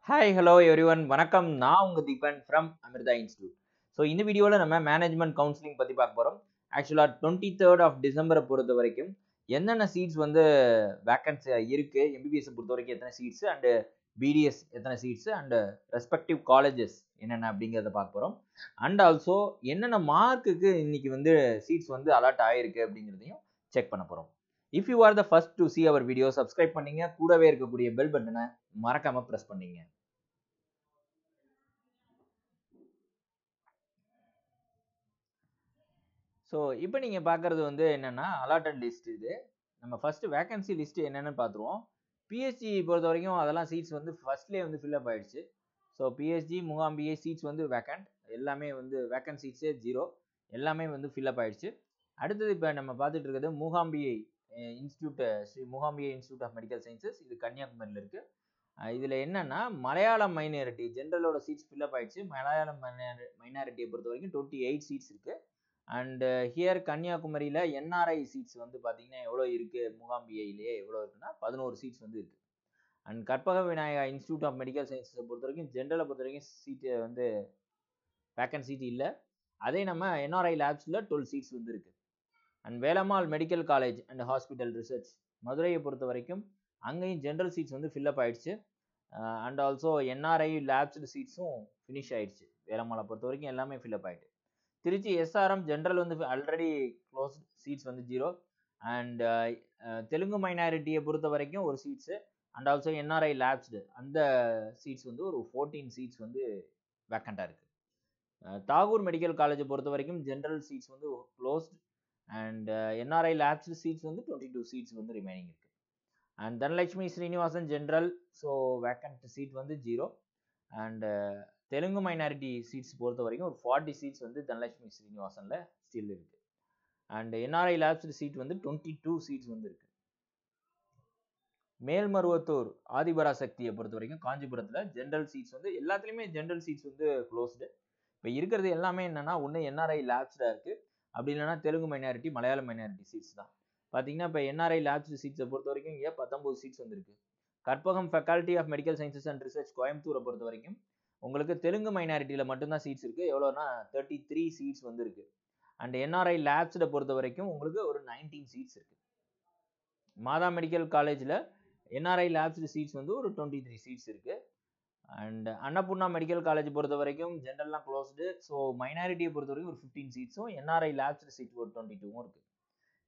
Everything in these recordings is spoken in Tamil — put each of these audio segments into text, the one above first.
ஹாய் ஹலோ எவ்ரிவன் வணக்கம். நான் உங்க Deepan from Amrita institute. So இந்த வீடியோவில் நம்ம மேனேஜ்மெண்ட் கவுன்சிலிங் பற்றி பார்க்க போகிறோம். ஆக்சுவலாக 23rd ஆஃப் டிசம்பரை பொறுத்த வரைக்கும் என்னென்ன சீட்ஸ் வந்து வேக்கன்சி இருக்குது, எம்பிபிஎஸ் பொறுத்த வரைக்கும் எத்தனை சீட்ஸு அண்டு பிடிஎஸ் எத்தனை சீட்ஸு அண்டு ரெஸ்பெக்டிவ் காலேஜஸ் என்னென்ன அப்படிங்கிறத பார்க்க போகிறோம். அண்ட் ஆல்சோ என்னென்ன மார்க்குக்கு இன்னைக்கு வந்து சீட்ஸ் வந்து அலாட் ஆகிருக்கு அப்படிங்கிறதையும் செக் பண்ண போகிறோம். If you are the first to see our video subscribe பண்ணீங்க, கூடவே இருக்கக்கூடிய பெல் பட்டனை மறக்காம ப்ரெஸ் பண்ணீங்க. ஸோ இப்போ நீங்கள் பார்க்குறது வந்து என்னென்னா அலாட்டட் லிஸ்ட். இது நம்ம ஃபஸ்ட்டு வேகன்சி லிஸ்ட்டு என்னென்னு பார்த்துருவோம். பிஎஸ்ஜி பொறுத்த வரைக்கும் அதெல்லாம் சீட்ஸ் வந்து ஃபர்ஸ்ட்லேயே வந்து ஃபில்அப் ஆகிடுச்சு. ஸோ பிஎஸ்ஜி மூகாம்பிகை சீட்ஸ் வந்து வேக்கண்ட், எல்லாமே வந்து வேக்கன்ட் சீட்ஸே 0, எல்லாமே வந்து ஃபில்அப் ஆகிடுச்சு. அடுத்தது இப்போ நம்ம பார்த்துட்டு இருக்கிறது Mookambika institute, Sri Mookambika institute of medical sciences. இது கன்னியாகுமரியில் இருக்குது. இதில் என்னென்னா மலையாளம் மைனாரிட்டி ஜென்ரலோட சீட்ஸ் ஃபில்அப் ஆகிடுச்சு. மலையாளம் மைனாரிட்டியை பொறுத்த வரைக்கும் 28 சீட்ஸ் இருக்குது. அண்ட் ஹியர் கன்னியாகுமரியில் என்ஆர்ஐ சீட்ஸ் வந்து பார்த்தீங்கன்னா எவ்வளோ இருக்குது, மூகாம்பிகையிலேயே எவ்வளோ இருக்குன்னா 11 சீட்ஸ் வந்து இருக்குது. And Karpaga Vinayaga institute of medical சயின்ஸை பொறுத்த வரைக்கும் ஜென்ரலை பொறுத்த வரைக்கும் சீட்டு வந்து வேக்கன்ட் சீட் இல்லை. அதே நம்ம என்ஆர்ஐ லேப்ஸில் 12 சீட்ஸ் வந்து இருக்குது. And Velammal medical college and hospital research மதுரையை பொறுத்த வரைக்கும் அங்கேயும் ஜென்ரல் சீட்ஸ் வந்து ஃபில்அப் ஆகிடுச்சு. அண்ட் ஆல்சோ என்ஆர்ஐ லேப்ஸ்டு சீட்ஸும் ஃபினிஷ் ஆகிடுச்சு. வேலம்மாளை பொறுத்த வரைக்கும் எல்லாமே ஃபில்அப் ஆகிட்டு. திருச்சி எஸ்ஆர்எம் ஜென்ரல் வந்து ஆல்ரெடி க்ளோஸ், சீட்ஸ் வந்து 0. அண்ட் தெலுங்கு மைனாரிட்டியை பொறுத்த வரைக்கும் ஒரு seats and also NRI lapsed அந்த சீட்ஸ் வந்து ஒரு 14 சீட்ஸ் வந்து வேக்கண்ட்டாக இருக்குது. தாகூர் மெடிக்கல் காலேஜை பொறுத்த வரைக்கும் ஜென்ரல் சீட்ஸ் வந்து closed and NRI lapsed seats வந்து 22 சீட்ஸ் வந்து ரிமைனிங் இருக்குது. And Dhanalakshmi Srinivasan general, so vacant seat வந்து 0. அண்ட் தெலுங்கு மைனாரிட்டி சீட்ஸ் பொறுத்த வரைக்கும் ஒரு 40 சீட்ஸ் வந்து தனலட்சுமி ஸ்ரீனிவாசனில் ஸ்டில் இருக்குது. அண்ட் என்ஆர்ஐ லேப்ஸ்டு சீட் வந்து 22 சீட்ஸ் வந்து இருக்குது. மேல்மருவத்தூர் ஆதிபராசக்தியை பொறுத்த வரைக்கும் காஞ்சிபுரத்தில் ஜென்ரல் சீட்ஸ் வந்து எல்லாத்துலேயுமே ஜென்ரல் சீட்ஸ் வந்து க்ளோஸ்டு. இப்போ இருக்கிறது எல்லாமே என்னென்னா ஒன்று என்ஆர்ஐ லேப்ஸ்டாக இருக்குது, அப்படி இல்லைனா தெலுங்கு மைனாரிட்டி மலையாள மைனாரிட்டி சீட்ஸ் தான். பார்த்தீங்கன்னா இப்போ என்ஆர்ஐ லேப்ஸ்டு சீட்ஸை பொறுத்த வரைக்கும் இங்கே 19 சீட்ஸ் வந்துருக்கு. Karpagam faculty of medical sciences and research கோயம்புத்தூரை பொறுத்த வரைக்கும் உங்களுக்கு தெலுங்கு மைனாரிட்டியில் மட்டும்தான் சீட்ஸ் இருக்குது. எவ்வளோனா 33 சீட்ஸ் வந்து இருக்குது. அண்ட் என்ஆர்ஐ லேப்ஸை பொறுத்த வரைக்கும் உங்களுக்கு ஒரு 19 சீட்ஸ் இருக்குது. மாதா மெடிக்கல் காலேஜில் என்ஆர்ஐ லேப்ஸ்டு சீட்ஸ் வந்து ஒரு 23 சீட்ஸ் இருக்குது. அண்ட் அன்னபூர்ணா மெடிக்கல் காலேஜ் பொறுத்த வரைக்கும் ஜென்ரல்லாம் க்ளோஸ்டு. ஸோ மைனாரிட்டியை பொறுத்த வரைக்கும் ஒரு 15 சீட்ஸும் என்ஆர்ஐ லேப்ஸ்டு சீட் ஒரு 22ம் இருக்குது.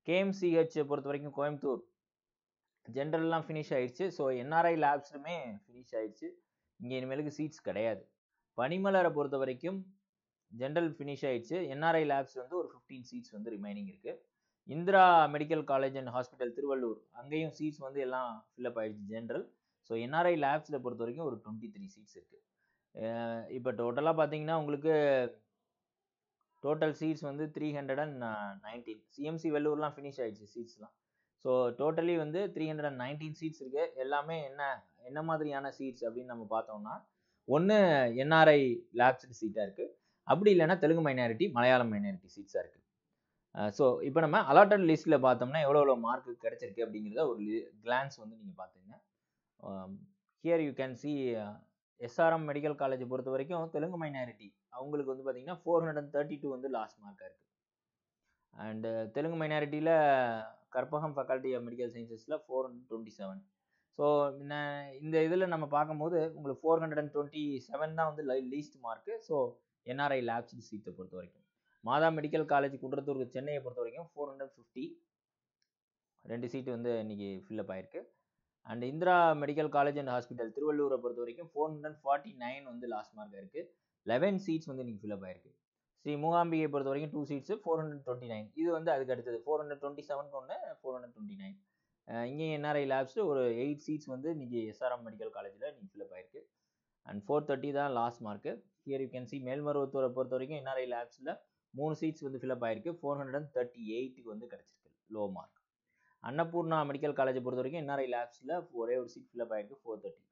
கேஎம்சிஹெச் பொறுத்த வரைக்கும் கோயம்புத்தூர் ஜென்ரல்லாம் ஃபினிஷ் ஆகிடுச்சு. ஸோ என்ஆர்ஐ லேப்ஸுமே ஃபினிஷ் ஆகிடுச்சு. இங்கே இனிமேலுக்கு சீட்ஸ் கிடையாது. பனிமலரை பொறுத்த வரைக்கும் ஜென்ரல் ஃபினிஷ் ஆகிடுச்சு. என்ஆர்ஐ லேப்ஸ் வந்து ஒரு 15 சீட்ஸ் வந்து ரிமைனிங் இருக்குது. Indira medical college and hospital Tiruvallur அங்கேயும் சீட்ஸ் வந்து எல்லாம் ஃபில்அப் ஆகிடுச்சு ஜென்ரல். ஸோ என்ஆர்ஐ லேப்ஸில் பொறுத்த வரைக்கும் ஒரு 23 சீட்ஸ் இருக்குது. இப்போ டோட்டலாக பார்த்தீங்கன்னா உங்களுக்கு டோட்டல் சீட்ஸ் வந்து 319. சிஎம்சி வெள்ளூர்லாம் ஃபினிஷ் ஆகிடுச்சு சீட்ஸ்லாம். ஸோ டோட்டலி வந்து 319 சீட்ஸ் இருக்குது. எல்லாமே என்ன மாதிரியான சீட்ஸ் அப்படின்னு நம்ம பார்த்தோம்னா ஒன்று என்ஆர்ஐ லேப்ஸ்டு சீட்டாக இருக்குது, அப்படி இல்லைன்னா தெலுங்கு மைனாரிட்டி மலையாளம் மைனாரிட்டி சீட்ஸாக இருக்குது. ஸோ இப்போ நம்ம அலாட்டட் லிஸ்ட்டில் பார்த்தோம்னா எவ்வளோ மார்க்கு கிடைச்சிருக்கு அப்படிங்கிறத ஒரு கிளான்ஸ் வந்து நீங்கள் பார்த்துங்க. Here you can C SRM medical காலேஜை பொறுத்த வரைக்கும் தெலுங்கு மைனாரிட்டி அவங்களுக்கு வந்து பார்த்தீங்கன்னா 432 வந்து லாஸ்ட் மார்க்காக இருக்குது. அண்டு தெலுங்கு மைனாரிட்டியில் கற்பகம் ஃபேக்கல்ட்டி ஆஃப் மெடிக்கல் சயின்சஸில் 427. ஸோ இந்த இதில் நம்ம பார்க்கும்போது உங்களுக்கு 427 தான் வந்து least mark. So NRI lapsed சீட்டை பொறுத்த வரைக்கும் மாதா மெடிக்கல் காலேஜ் குன்றத்தூர் சென்னையை பொறுத்த வரைக்கும் 450 2 சீட்டு வந்து இன்னைக்கு ஃபில்அப் ஆயிருக்கு. And Indira medical college and hospital திருவள்ளூரை பொறுத்த வரைக்கும் 449 வந்து லாஸ்ட் மார்க்காக இருக்குது. 11 சீட்ஸ் வந்து இன்னைக்கு ஃபில்அப் ஆயிருக்கு. ஸ்ரீ மூகாம்பிகை பொறுத்த வரைக்கும் 2 சீட்ஸு 429. இது வந்து அதுக்கு அடுத்தது 427 ஒன்று 429. இங்கே என்ஆர்ஐ லேப்ஸு ஒரு 8 சீட்ஸ் வந்து இன்னைக்கு எஸ்ஆர்எம் மெடிக்கல் காலேஜில் இன்னைக்கு ஃபில்அப் ஆயிருக்கு. அண்ட் 430 தான் last mark. Here you can see மேல்மருவத்தூரை பொறுத்த வரைக்கும் என்ஆர்ஐ லேப்ஸில் 3 சீட்ஸ் வந்து ஃபில்அப் ஆயிருக்கு. 438க்கு வந்து கிடச்சிருக்கு லோ மார்க். அன்னபூர்ணா மெடிக்கல் காலேஜை பொறுத்த வரைக்கும் என்ஆர்ஐ லேப்ஸில் ஒரே ஒரு சீட் ஃபில்அப் ஆயிருக்கு 430.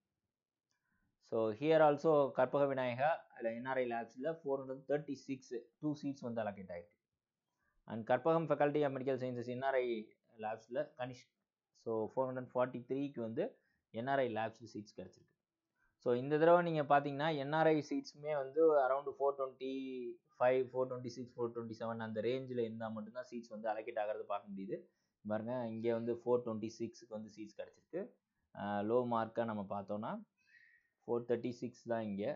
So here also Karpaga Vinayaga அதில் என்ஆர்ஐ லேப்ஸில் 436 2 சீட்ஸ் வந்து அலோகேட் ஆயிருக்கு. And Karpagam faculty of medical sciences NRI லேப்ஸில் கனிஷ், ஸோ 443க்கு வந்து என்ஆர்ஐ லேப்ஸில் சீட்ஸ் கிடச்சிருக்கு. ஸோ இந்த தடவை நீங்கள் பார்த்தீங்கன்னா என்ஆர்ஐ சீட்ஸுமே வந்து அரௌண்ட் 425 426 427 அந்த ரேஞ்சில் இருந்தால் மட்டும்தான் சீட்ஸ் வந்து அலோகேட் ஆகிறது பார்க்க முடியுது. பாருங்க இங்கே வந்து 426க்கு வந்து சீட்ஸ் கிடச்சிருக்கு. லோ மார்க்காக நம்ம பார்த்தோன்னா 436 தான் இங்கே,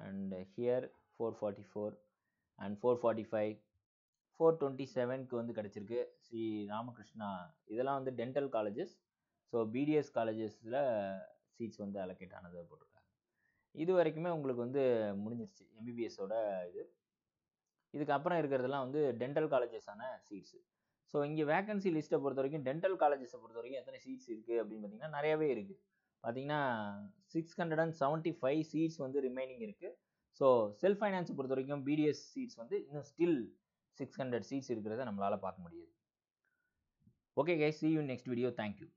அண்ட் ஹியர் 444 அண்ட் 445 427க்கு வந்து கிடச்சிருக்கு. ஸ்ரீ ராமகிருஷ்ணா இதெல்லாம் வந்து டென்டல் காலேஜஸ். ஸோ பிடிஎஸ் காலேஜஸில் சீட்ஸ் வந்து அலோகேட் ஆனதை போட்டிருக்காங்க. இது வரைக்குமே உங்களுக்கு வந்து முடிஞ்சிருச்சு எம்பிபிஎஸோட இது. இதுக்கப்புறம் இருக்கிறதெல்லாம் வந்து டென்டல் காலேஜஸான சீட்ஸு. ஸோ இங்கே வேகன்சி லிஸ்ட்டை பொறுத்த வரைக்கும் டென்டல் காலேஜஸை பொறுத்த வரைக்கும் எத்தனை சீட்ஸ் இருக்குது அப்படின்னு பார்த்தீங்கன்னா நிறையவே இருக்குது. பார்த்தீங்கன்னா 675 சீட்ஸ் வந்து ரிமைனிங் இருக்குது. ஸோ செல்ஃப் ஃபைனான்ஸை பொறுத்த வரைக்கும் பிடிஎஸ் சீட்ஸ் வந்து இன்னும் ஸ்டில் 600 சீட்ஸ் இருக்கிறத நம்மளால் பார்க்க முடியுது. Okay guys, see you in next video. Thank you.